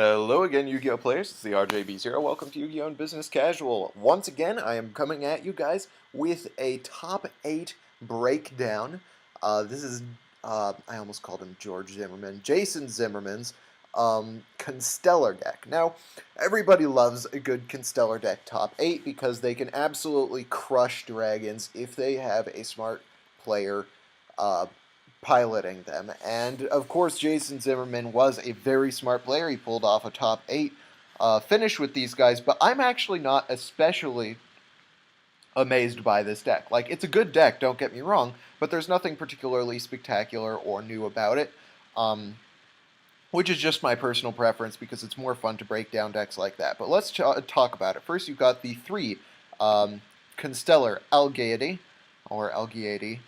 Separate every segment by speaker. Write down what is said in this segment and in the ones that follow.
Speaker 1: Hello again, Yu-Gi-Oh! Players. It's the RJB0. Welcome to Yu-Gi-Oh! And Business Casual. Once again, I am coming at you guys with a top 8 breakdown. This is, I almost called him George Zimmerman, Jason Zimmerman's Constellar deck. Now, everybody loves a good Constellar deck top 8 because they can absolutely crush dragons if they have a smart player piloting them. And of course, Jason Zimmerman was a very smart player. He pulled off a top 8 finish with these guys, but I'm actually not especially amazed by this deck. Like, it's a good deck, don't get me wrong, but there's nothing particularly spectacular or new about it, which is just my personal preference because it's more fun to break down decks like that. But let's talk about it. First, you've got the 3 Constellar Algaiety, or Algaiety,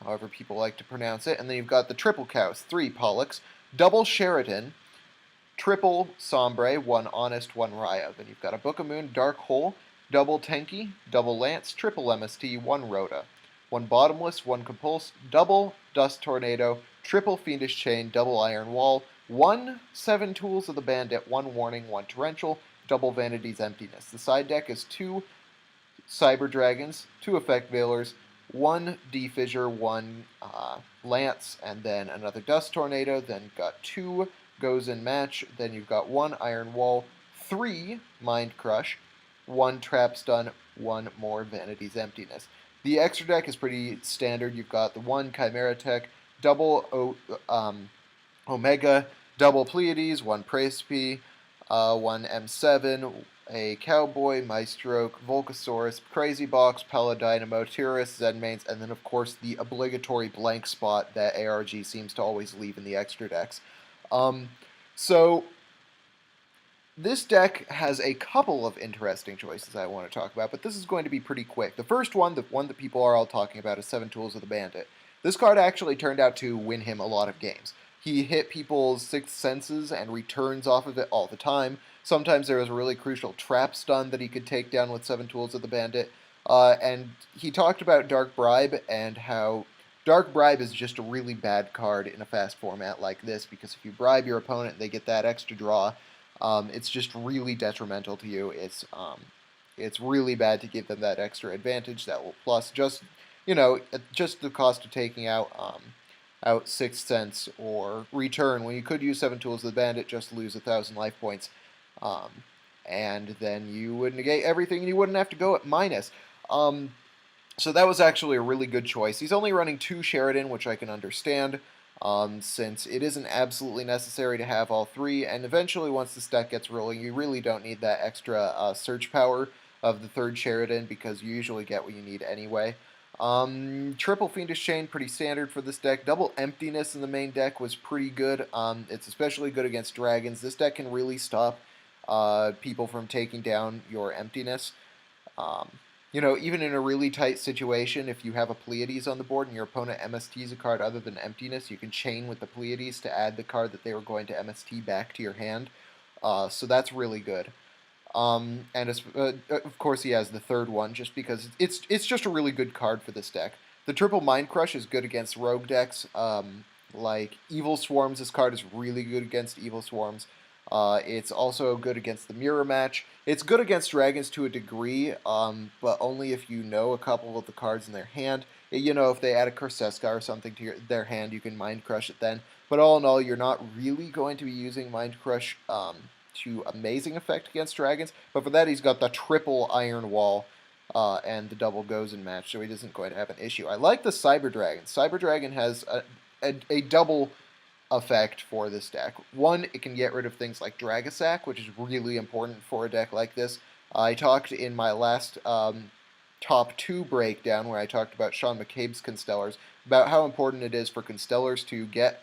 Speaker 1: however people like to pronounce it. And then you've got the triple cows, 3 Pollux, double Sheridan, triple Sombre, 1 Honest, 1 Raya. Then you've got a Book of Moon, Dark Hole, double Tenki, double Lance, triple MST, 1 Rhoda, 1 Bottomless, 1 Compulse, double Dust Tornado, triple Fiendish Chain, double Iron Wall, 1 7 Tools of the Bandit, 1 Warning, 1 Torrential, double Vanity's Emptiness. The side deck is 2 Cyber Dragons, 2 Effect Veilers, 1 D-Fissure, 1 Lance, and then another Dust Tornado. Then you've got 2 Goes in Match. Then you've got 1 Iron Wall, 3 Mind Crush, 1 Trap Stun, 1 more Vanity's Emptiness. The extra deck is pretty standard. You've got the 1 Chimera Tech, double Omega, double Pleiades, 1 Praespi, 1 M7, a Cowboy, Maestro, Volcasaurus, Crazy Box, Paladynamo, Tyrus, Zenmains, and then of course the obligatory blank spot that ARG seems to always leave in the extra decks. So this deck has a couple of interesting choices I want to talk about, but this is going to be pretty quick. The first one, the one that people are all talking about, is 7 Tools of the Bandit. This card actually turned out to win him a lot of games. He hit people's sixth senses and returns off of it all the time. Sometimes there was a really crucial trap stun that he could take down with 7 Tools of the Bandit. And he talked about Dark Bribe and how Dark Bribe is just a really bad card in a fast format like this, because if you bribe your opponent and they get that extra draw, it's just really detrimental to you. It's really bad to give them that extra advantage. That will plus just the cost of taking out Sixth Sense or Return, when you could use 7 Tools of the Bandit just to lose 1,000 life points, and then you would negate everything and you wouldn't have to go at minus. So that was actually a really good choice. He's only running 2 Sheridan, which I can understand, since it isn't absolutely necessary to have all 3, and eventually once this deck gets rolling, you really don't need that extra search power of the 3rd Sheridan, because you usually get what you need anyway. Triple Fiendish Chain, pretty standard for this deck. Double Emptiness in the main deck was pretty good. It's especially good against dragons. This deck can really stop people from taking down your Emptiness. Even in a really tight situation, if you have a Pleiades on the board and your opponent MSTs a card other than Emptiness, you can chain with the Pleiades to add the card that they were going to MST back to your hand. So that's really good. And of course he has the 3rd one, just because it's just a really good card for this deck. The triple Mind Crush is good against rogue decks, like Evil Swarms. This card is really good against Evil Swarms. It's also good against the Mirror Match. It's good against dragons to a degree, but only if you know a couple of the cards in their hand. If they add a Korseska or something to their hand, you can Mind Crush it then. But all in all, you're not really going to be using Mind Crush to amazing effect against dragons, but for that he's got the triple Iron Wall and the double Goes in Match, so he isn't going to have an issue. I like the Cyber Dragon. Cyber Dragon has a double effect for this deck. One, it can get rid of things like Dragasack, which is really important for a deck like this. I talked in my last top 2 breakdown, where I talked about Sean McCabe's Constellars, about how important it is for Constellars to get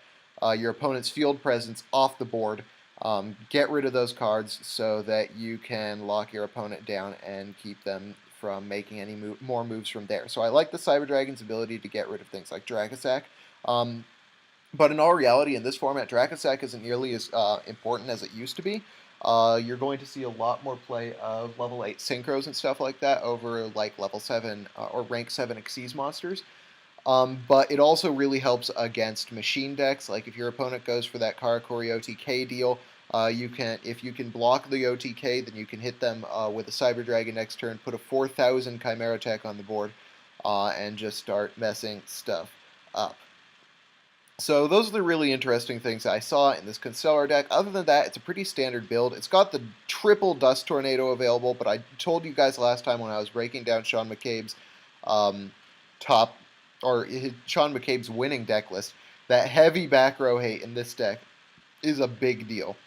Speaker 1: your opponent's field presence off the board. Get rid of those cards so that you can lock your opponent down and keep them from making any more moves from there. So I like the Cyber Dragon's ability to get rid of things like Dragasack. But in all reality, in this format, Dragasack isn't nearly as important as it used to be. You're going to see a lot more play of level 8 Synchros and stuff like that over like level 7 or rank 7 Xyz monsters. But it also really helps against machine decks. Like if your opponent goes for that Karakuri OTK deal, If you can block the OTK, then you can hit them with a Cyber Dragon next turn, put a 4,000 Chimera Tech on the board, and just start messing stuff up. So those are the really interesting things I saw in this Constellar deck. Other than that, it's a pretty standard build. It's got the triple Dust Tornado available, but I told you guys last time when I was breaking down Sean McCabe's Sean McCabe's winning deck list, that heavy back row hate in this deck is a big deal.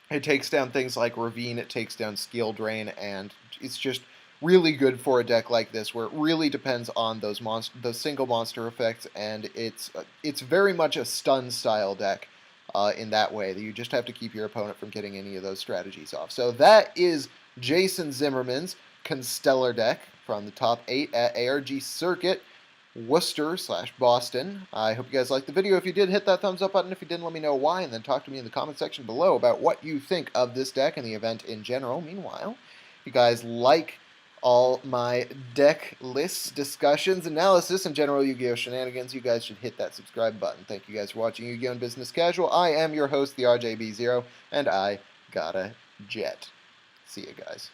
Speaker 1: It takes down things like Ravine, it takes down Skill Drain, and it's just really good for a deck like this, where it really depends on those single monster effects, and it's very much a stun style deck in that way. That you just have to keep your opponent from getting any of those strategies off. So that is Jason Zimmerman's Constellar deck from the top 8 at ARG Circuit Worcester/Boston. I hope you guys liked the video. If you did, hit that thumbs up button. If you didn't, let me know why, and then talk to me in the comment section below about what you think of this deck and the event in general. Meanwhile, if you guys like all my deck lists, discussions, analysis, and general Yu-Gi-Oh! Shenanigans, you guys should hit that subscribe button. Thank you guys for watching Yu-Gi-Oh! Business Casual. I am your host, the RJB0, and I gotta jet. See you guys.